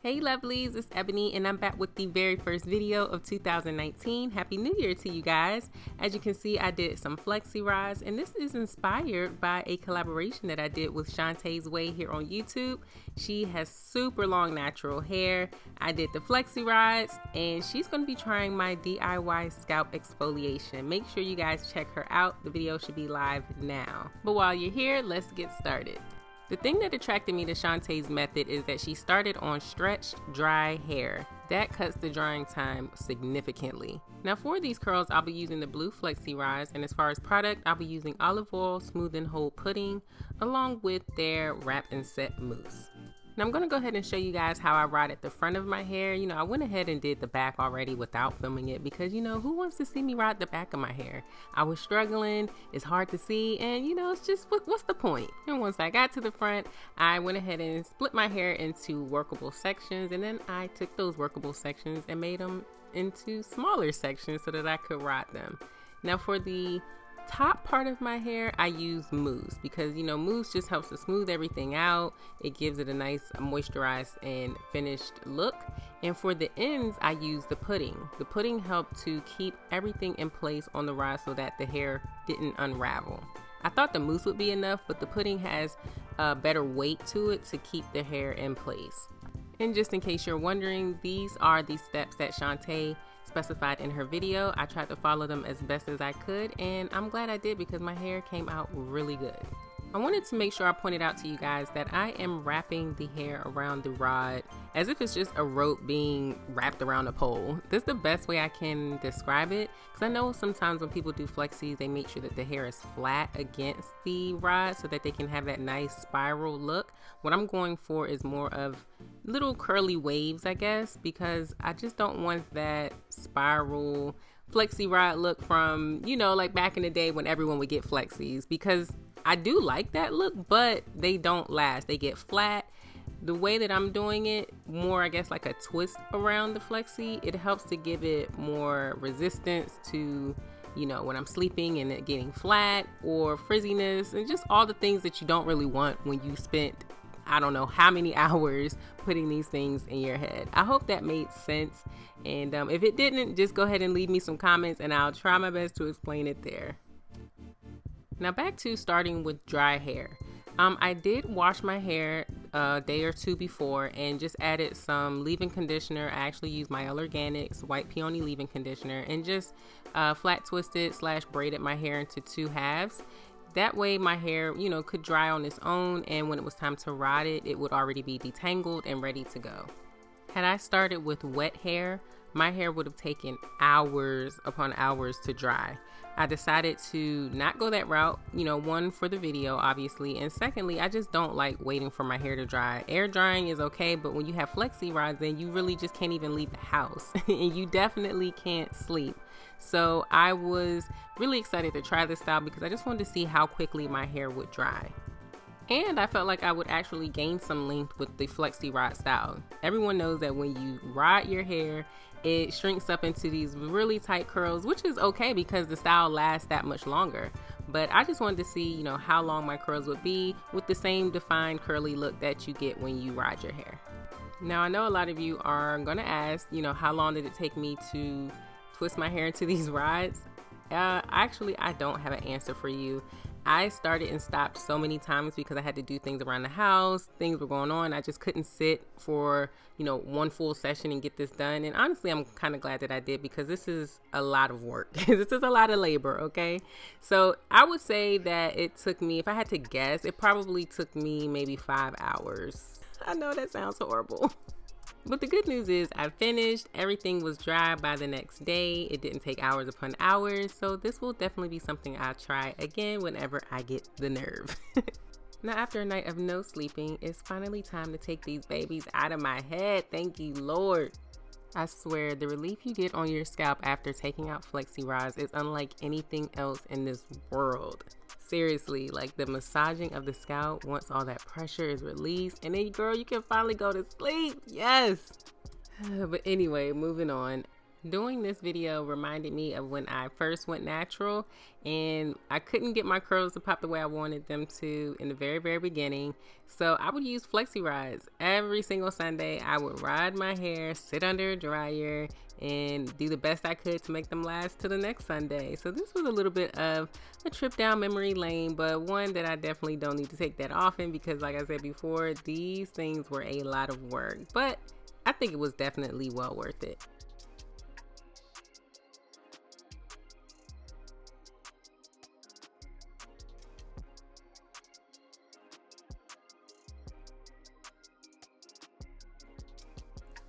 Hey lovelies, it's Ebony and I'm back with the very first video of 2019. Happy New Year to you guys. As you can see, I did some Flexi rides and this is inspired by a collaboration that I did with Shawnta's Way here on YouTube. She has super long natural hair. I did the Flexi rides and she's going to be trying my DIY scalp exfoliation. Make sure you guys check her out. The video should be live now. But while you're here, let's get started. The thing that attracted me to Shawnta's method is that she started on stretched, dry hair. That cuts the drying time significantly. Now for these curls, I'll be using the blue Flexi Rise, and as far as product, I'll be using olive oil, smooth and hold pudding, along with their wrap and set mousse. Now I'm going to go ahead and show you guys how I ride at the front of my hair. You know, I went ahead and did the back already without filming it because, you know, who wants to see me ride the back of my hair? I was struggling, it's hard to see, and you know, it's just, what's the point? And once I got to the front, I went ahead and split my hair into workable sections, and then I took those workable sections and made them into smaller sections so that I could ride them. Now for the top part of my hair, I use mousse because, you know, mousse just helps to smooth everything out. It gives it a nice moisturized and finished look. And for the ends, I use the pudding. The pudding helped to keep everything in place on the rise so that the hair didn't unravel. I thought the mousse would be enough, but the pudding has a better weight to it to keep the hair in place. And just in case you're wondering, these are the steps that Shawnta specified in her video. I tried to follow them as best as I could, and I'm glad I did because my hair came out really good. I wanted to make sure I pointed out to you guys that I am wrapping the hair around the rod as if it's just a rope being wrapped around a pole. This is the best way I can describe it because I know sometimes when people do flexis, they make sure that the hair is flat against the rod so that they can have that nice spiral look. What I'm going for is more of little curly waves, I guess, because I just don't want that spiral flexi rod look from, you know, like back in the day when everyone would get flexis, because I do like that look, but they don't last. They get flat. The way that I'm doing it, more I guess like a twist around the flexi, it helps to give it more resistance to, you know, when I'm sleeping and it getting flat or frizziness and just all the things that you don't really want when you spent I don't know how many hours putting these things in your head. I hope that made sense. And if it didn't, just go ahead and leave me some comments and I'll try my best to explain it there. Now back to starting with dry hair. I did wash my hair a day or two before and just added some leave-in conditioner. I actually used my Organics White Peony leave-in conditioner and just flat twisted / braided my hair into 2 halves. That way my hair, you know, could dry on its own, and when it was time to ride it, it would already be detangled and ready to go. Had I started with wet hair, my hair would have taken hours upon hours to dry. I decided to not go that route, you know, one, for the video, obviously, and secondly, I just don't like waiting for my hair to dry. Air drying is okay, but when you have flexi rods, then you really just can't even leave the house, and you definitely can't sleep. So I was really excited to try this style because I just wanted to see how quickly my hair would dry. And I felt like I would actually gain some length with the flexi rod style. Everyone knows that when you ride your hair, it shrinks up into these really tight curls, which is okay because the style lasts that much longer. But I just wanted to see, you know, how long my curls would be with the same defined curly look that you get when you ride your hair. Now I know a lot of you are gonna ask, you know, how long did it take me to twist my hair into these rides? Actually, I don't have an answer for you. I started and stopped so many times because I had to do things around the house. Things were going on. I just couldn't sit for, you know, one full session and get this done. And honestly, I'm kind of glad that I did because this is a lot of work. This is a lot of labor, okay? So I would say that it took me, if I had to guess, it probably took me maybe 5 hours. I know that sounds horrible. But the good news is I finished. Everything was dry by the next day. It didn't take hours upon hours. So this will definitely be something I'll try again whenever I get the nerve. Now after a night of no sleeping, it's finally time to take these babies out of my head. Thank you, Lord. I swear the relief you get on your scalp after taking out flexi rods is unlike anything else in this world. Seriously, like the massaging of the scalp once all that pressure is released, and then girl, you can finally go to sleep. Yes. But anyway, moving on. Doing this video reminded me of when I first went natural and I couldn't get my curls to pop the way I wanted them to in the very beginning. So I would use Flexi rods. Every single Sunday I would rod my hair, sit under a dryer, and do the best I could to make them last to the next Sunday. So this was a little bit of a trip down memory lane, but one that I definitely don't need to take that often because, like I said before, these things were a lot of work. But I think it was definitely well worth it.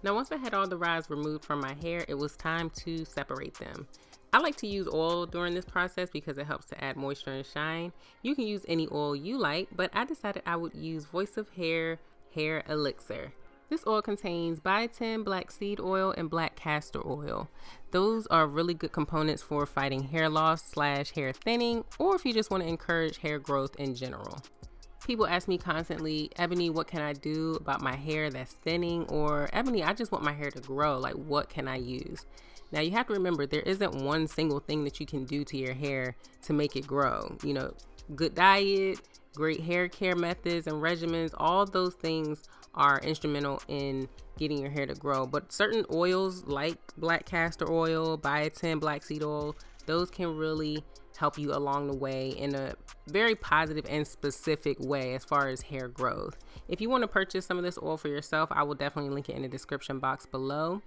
Now, once I had all the rods removed from my hair, it was time to separate them. I like to use oil during this process because it helps to add moisture and shine. You can use any oil you like, but I decided I would use Voice of Hair Hair Elixir. This oil contains biotin, black seed oil, and black castor oil. Those are really good components for fighting hair loss / hair thinning, or if you just want to encourage hair growth in general. People ask me constantly, Ebony, what can I do about my hair that's thinning? Or Ebony, I just want my hair to grow. Like, what can I use? Now, you have to remember, there isn't one single thing that you can do to your hair to make it grow. You know, good diet, great hair care methods and regimens, all those things are instrumental in getting your hair to grow. But certain oils like black castor oil, biotin, black seed oil, those can really help you along the way in a very positive and specific way as far as hair growth. If you want to purchase some of this oil for yourself, I will definitely link it in the description box below.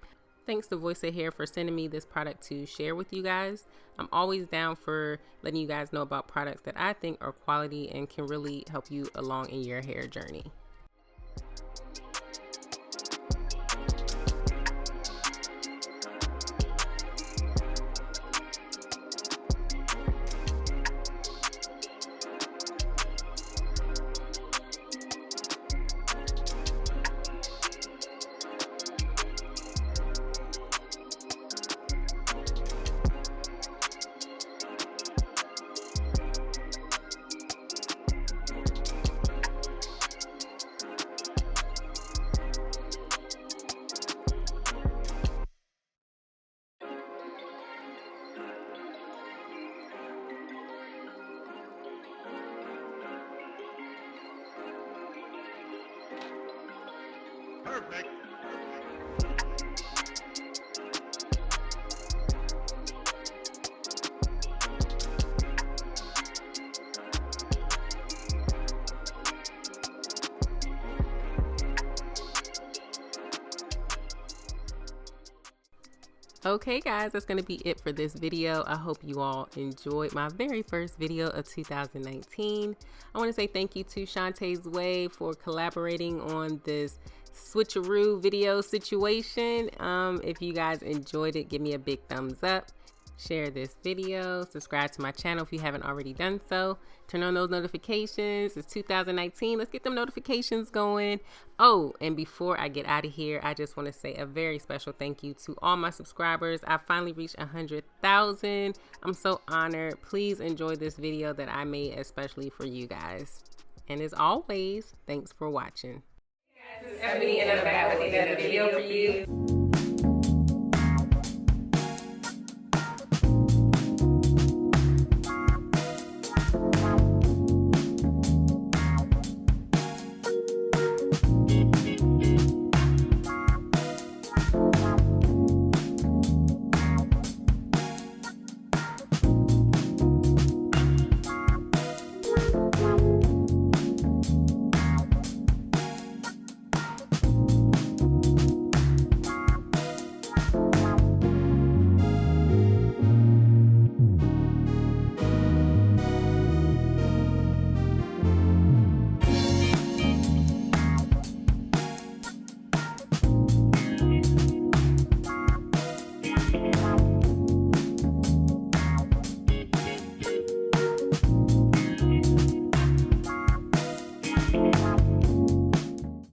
Thanks to Voice of Hair for sending me this product to share with you guys. I'm always down for letting you guys know about products that I think are quality and can really help you along in your hair journey. Perfect. Okay guys, that's going to be it for this video. I hope you all enjoyed my very first video of 2019. I want to say thank you to Shawnta's Way for collaborating on this switcheroo video situation. If you guys enjoyed it, give me a big thumbs up. Share this video, subscribe to my channel if you haven't already done so. Turn on those notifications. It's 2019. Let's get them notifications going. Oh, and before I get out of here, I just want to say a very special thank you to all my subscribers. I finally reached 100,000. I'm so honored. Please enjoy this video that I made especially for you guys. And as always, thanks for watching. This is Ebony and I'm back with another video for you.